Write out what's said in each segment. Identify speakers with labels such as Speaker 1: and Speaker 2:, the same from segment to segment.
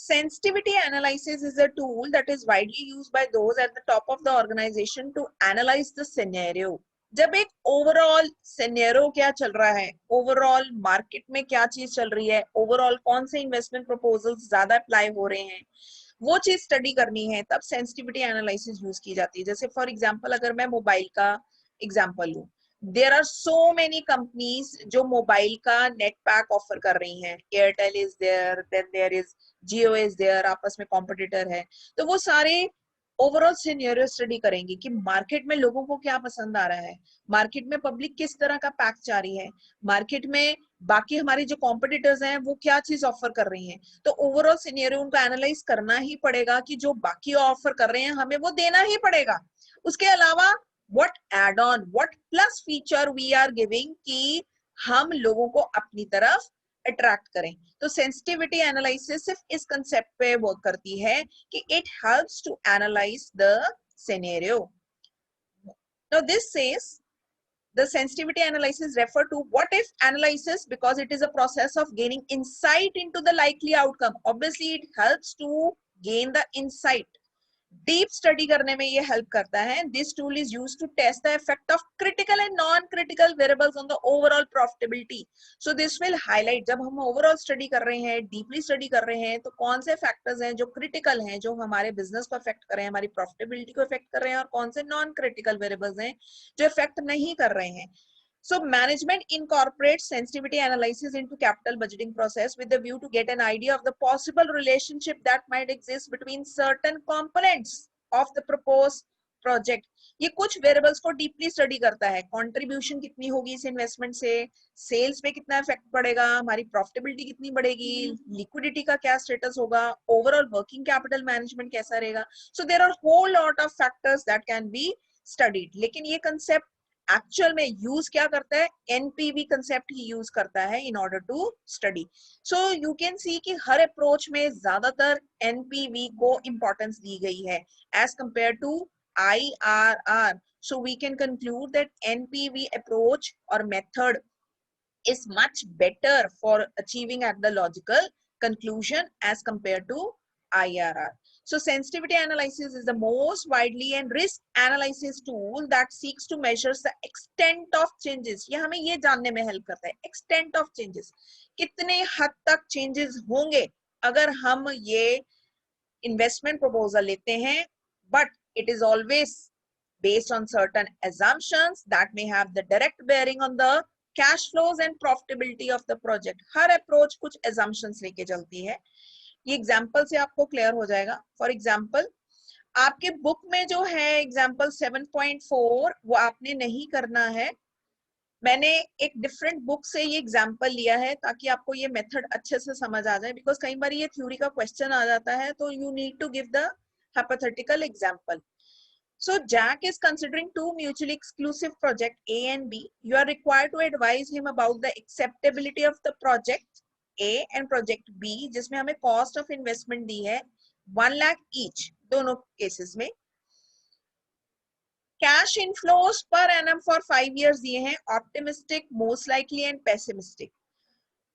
Speaker 1: sensitivity analysis is a tool that is widely used by those at the top of the organization to analyze the scenario. जब एक overall scenario क्या चल रहा है, overall market में क्या चीज चल रही है, ओवरऑल कौन से इन्वेस्टमेंट प्रपोजल्स ज्यादा अप्लाई हो रहे हैं, वो चीज स्टडी करनी है, तब सेंसिटिविटी एनालिसिस यूज की जाती है. जैसे फॉर एग्जांपल अगर मैं मोबाइल का एग्जांपल लूं, there are so many companies जो मोबाइल का नेट पैक ऑफर कर रही हैं. Airtel is there, then there is Jio is there, आपस में कॉम्पिटिटर है. तो वो सारे ओवरऑल सिनेरियो स्टडी करेंगे कि मार्केट में लोगों को क्या पसंद आ रहा है, मार्केट में पब्लिक किस तरह का पैक चाह रही है, मार्केट में बाकी हमारी जो कॉम्पिटिटर्स हैं वो क्या चीज ऑफर कर रही हैं. तो ओवरऑल सिनेरियो उनको एनालाइज करना ही पड़ेगा कि जो बाकी ऑफर कर रहे हैं हमें वो देना ही पड़ेगा. उसके अलावा what add on, what plus feature we are giving कि हम लोगों को अपनी तरफ अट्रैक्ट करें. तो सेंसिटिविटी एनालिसिस सिर्फ इस कंसेप्ट पे वर्क करती है कि it helps to analyse the scenario. Now this says the sensitivity analysis refer to what if analysis because it is a process of gaining insight into the likely outcome. Obviously it helps to gain the insight. Deep study करने में ये help करता है. This tool is used to test the effect of critical and non critical variables on the overall profitability. So this will highlight, जब हम overall study कर रहे हैं, डीपली स्टडी कर रहे हैं, तो कौन से फैक्टर्स हैं जो क्रिटिकल हैं, जो हमारे बिजनेस को अफेक्ट कर रहे हैं, हमारी प्रॉफिटेबिलिटी को अफेक्ट कर रहे हैं, और कौन से नॉन क्रिटिकल वेरिएबल्स हैं जो इफेक्ट नहीं कर रहे हैं. So management incorporates sensitivity analysis into capital budgeting process with the view to get an idea of the possible relationship that might exist between certain components of the proposed project. ये कुछ variables को deeply study करता है. Contribution कितनी होगी इस investment से, sales पे कितना इफेक्ट पड़ेगा, हमारी प्रॉफिटेबिलिटी कितनी बढ़ेगी, लिक्विडिटी का क्या स्टेटस होगा, ओवरऑल वर्किंग कैपिटल मैनेजमेंट कैसा रहेगा. So there are whole lot of factors that can be studied. लेकिन ये कंसेप्ट एक्चुअल में यूज क्या करता है, एनपीवी कंसेप्ट ही यूज करता है in order to study. So you can see कि हर अप्रोच में ज्यादातर एनपीवी को इंपॉर्टेंस दी गई है as compare to IRR. So we can conclude that NPV approach और method is much better for achieving at the logical conclusion as compared to IRR. So sensitivity analysis is the most widely and risk analysis tool that seeks to measure the extent of changes. ये हमें ये जानने में help करता है, extent of changes, कितने हद तक changes होंगे अगर हम ये investment proposal लेते हैं. But it is always based on certain assumptions that may have the direct bearing on the cash flows and profitability of the project. Her approach कुछ assumptions लेके चलती है. ये एग्जांपल से आपको क्लियर हो जाएगा. फॉर एग्जांपल आपके बुक में जो है एग्जांपल 7.4 वो आपने नहीं करना है. मैंने एक डिफरेंट बुक से ये एग्जांपल लिया है ताकि आपको ये मेथड अच्छे से समझ आ जाए, बिकॉज कई बार ये थ्योरी का क्वेश्चन आ जाता है, तो you need to give the hypothetical example. So Jack is considering two mutually exclusive project A and B. You are required to advise him about the acceptability of the project A and project B, जिसमें हमें cost of investment दी है 1 lakh each दोनों cases में. Cash inflows per annum for 5 years दिए हैं, optimistic, most likely and pessimistic.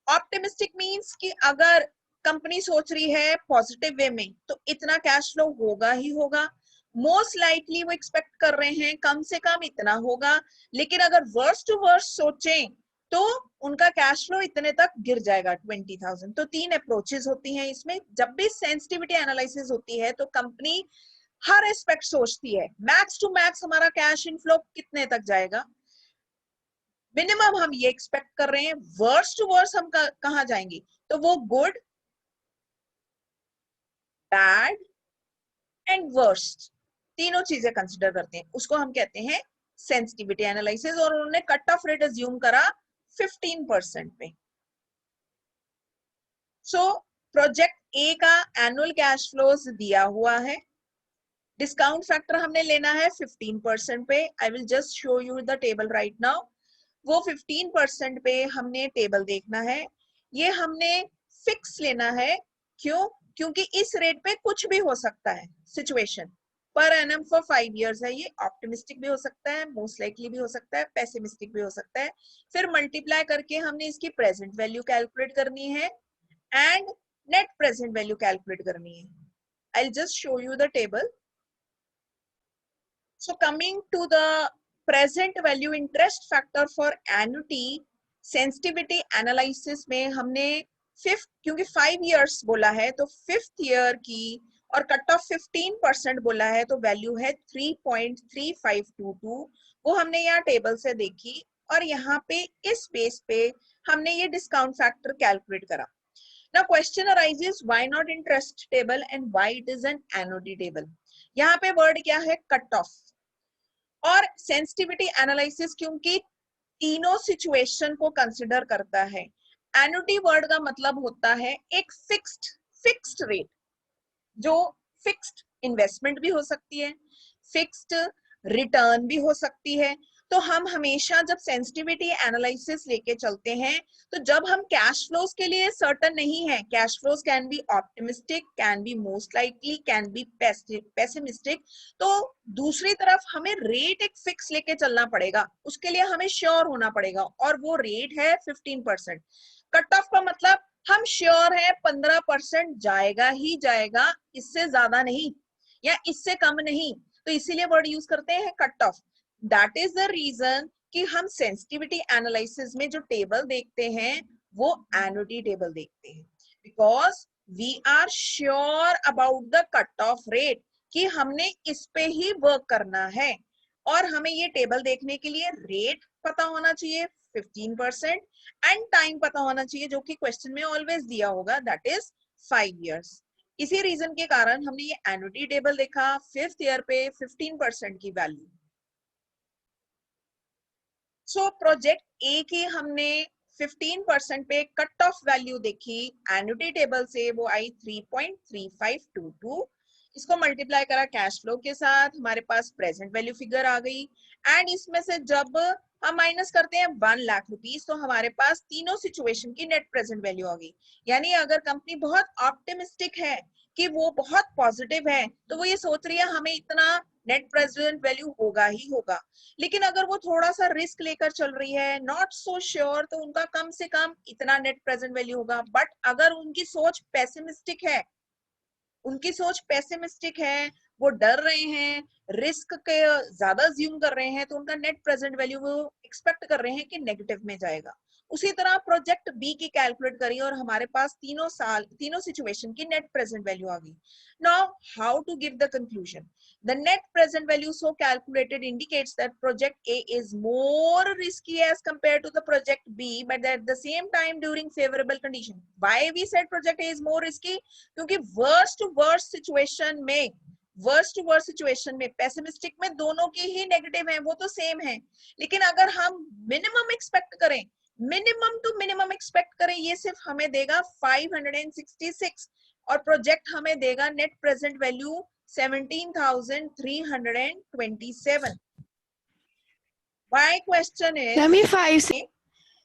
Speaker 1: Optimistic means कि अगर company सोच रही है पॉजिटिव वे में तो इतना कैश फ्लो होगा ही होगा. मोस्ट लाइकली वो एक्सपेक्ट कर रहे हैं कम से कम इतना होगा. लेकिन अगर वर्स्ट टू वर्स्ट सोचें तो उनका कैश फ्लो इतने तक गिर जाएगा 20,000. तो 3 अप्रोचेस होती हैं इसमें. जब भी सेंसिटिविटी एनालिसिस होती है तो कंपनी हर एस्पेक्ट सोचती है, मैक्स टू मैक्स हमारा कैश इनफ्लो कितने तक जाएगा, मिनिमम हम ये एक्सपेक्ट कर रहे हैं, वर्स्ट टू वर्स्ट हम कहां जाएंगे. तो वो गुड, बैड एंड वर्स्ट तीनों चीजें कंसिडर करते हैं. उसको हम कहते हैं सेंसिटिविटी एनालिसिस. और उन्होंने कट ऑफ रेट अज्यूम करा 15% पे. सो प्रोजेक्ट ए का एनुअल कैश फ्लोज दिया हुआ है, डिस्काउंट फैक्टर हमने लेना है 15% पे. I will just show you the table right now. वो 15% पे हमने टेबल देखना है. ये हमने फिक्स लेना है. क्यों? क्योंकि इस रेट पे कुछ भी हो सकता है situation. Per annum for 5 years है. ये ऑप्टिमिस्टिक भी हो सकता है, मोस्ट लाइकली भी हो सकता है, पेसिमिस्टिक भी हो सकता है. फिर मल्टीप्लाई करके हमने इसकी प्रेजेंट वैल्यू कैलकुलेट करनी है and net present value calculate करनी है. I'll just show you the table. So coming to the present value interest factor for annuity, sensitivity analysis में हमने फिफ्थ, क्योंकि 5 years बोला है तो 5th year की और कट ऑफ 15% बोला है तो वैल्यू है 3.3522. वो हमने यहाँ टेबल से देखी और यहाँ पे इस बेस पे हमने ये डिस्काउंट फैक्टर कैलकुलेट करा. Now question arises, why not interest table and why it is an annuity table? यहाँ पे वर्ड क्या है, कट ऑफ और सेंसिटिविटी एनालिसिस, क्योंकि तीनों सिचुएशन को कंसिडर करता है. एन्युटी वर्ड का मतलब होता है एक फिक्स्ड रेट, जो फिक्स्ड इन्वेस्टमेंट भी हो सकती है, फिक्स्ड रिटर्न भी हो सकती है. तो हम हमेशा जब सेंसिटिविटी एनालिसिस लेके चलते हैं तो जब हम कैश फ्लोज के लिए सर्टन नहीं है, cash flows can be optimistic, can be most likely, can be pessimistic, तो दूसरी तरफ हमें रेट एक फिक्स लेके चलना पड़ेगा, उसके लिए हमें श्योर होना पड़ेगा और वो रेट है 15%. कट ऑफ का मतलब हम श्योर है 15% जाएगा ही जाएगा, इससे ज्यादा नहीं या इससे कम नहीं, तो इसीलिए वर्ड यूज करते हैं cut off. That is the reason कि हम सेंसिटिविटी एनालिसिस में जो टेबल देखते हैं वो एन्युटी टेबल देखते हैं, because we are sure about the cut off rate कि हमने इस पे ही वर्क करना है. और हमें ये टेबल देखने के लिए रेट पता होना चाहिए 15% एंड टाइम पता होना चाहिए, जो कि क्वेश्चन में ऑलवेज दिया होगा, दैट इज 5 years. इसी रीजन के कारण हमने ये एन्युटी टेबल देखा 5th ईयर पे 15% की वैल्यू. सो प्रोजेक्ट ए की हमने 15% पे कट ऑफ वैल्यू देखी एन्युटी टेबल से, वो आई 3.3522. इसको मल्टीप्लाई करा कैश फ्लो के साथ, हमारे पास प्रेजेंट वैल्यू फिगर आ गई एंड इसमें से जब हम माइनस करते हैं 1 लाख रुपीस तो हमारे पास तीनों सिचुएशन की नेट प्रेजेंट वैल्यू आ गई. यानी अगर कंपनी बहुत ऑप्टिमिस्टिक है कि वो बहुत पॉजिटिव है तो वो ये सोच रही है हमें इतना नेट प्रेजेंट वैल्यू होगा ही होगा. लेकिन अगर वो थोड़ा सा रिस्क लेकर चल रही है, नॉट सो श्योर, तो उनका कम से कम इतना नेट प्रेजेंट वैल्यू होगा. बट अगर उनकी सोच पेसिमिस्टिक है, वो डर रहे हैं, रिस्क के ज्यादा ज्यूम कर रहे हैं, तो उनका नेट प्रेजेंट वैल्यू वो एक्सपेक्ट कर रहे हैं कि नेगेटिव में जाएगा. उसी तरह प्रोजेक्ट बी की कैलकुलेट करी और हमारे पास तीनों सिचुएशन की नेट प्रेजेंट वैल्यू आ गई. Now how to give the conclusion. The net present value so calculated indicates that project A is more risky as compared to the project B, but at the same time during favorable condition. Why we said project A is more risky? क्योंकि worst to worst situation में pessimistic में दोनों के ही negative हैं, वो तो same है. लेकिन अगर हम मिनिमम टू मिनिमम एक्सपेक्ट करें, ये सिर्फ हमें देगा 566 और प्रोजेक्ट हमें देगा net present value 17,327. My question is,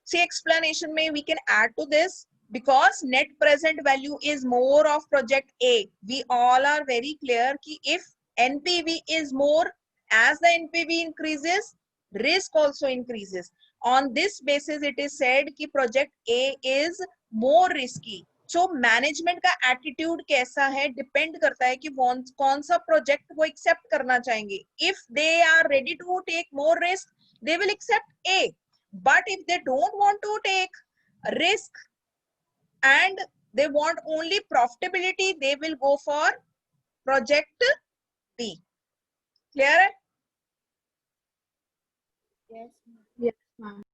Speaker 1: see explanation में we can add to this, because net present value is more of project A. We all are very clear कि if NPV is more, as the NPV increases, risk also increases. On this basis, it is said कि project A is more risky. So management का attitude कैसा है depend करता है कि कौन सा प्रोजेक्ट वो एक्सेप्ट करना चाहेंगे. If they are ready to take more risk, they will accept A. But if they don't want to take risk and they want only profitability, they will go for project B. Clear?
Speaker 2: Yes, ma'am.
Speaker 3: Yes, ma'am.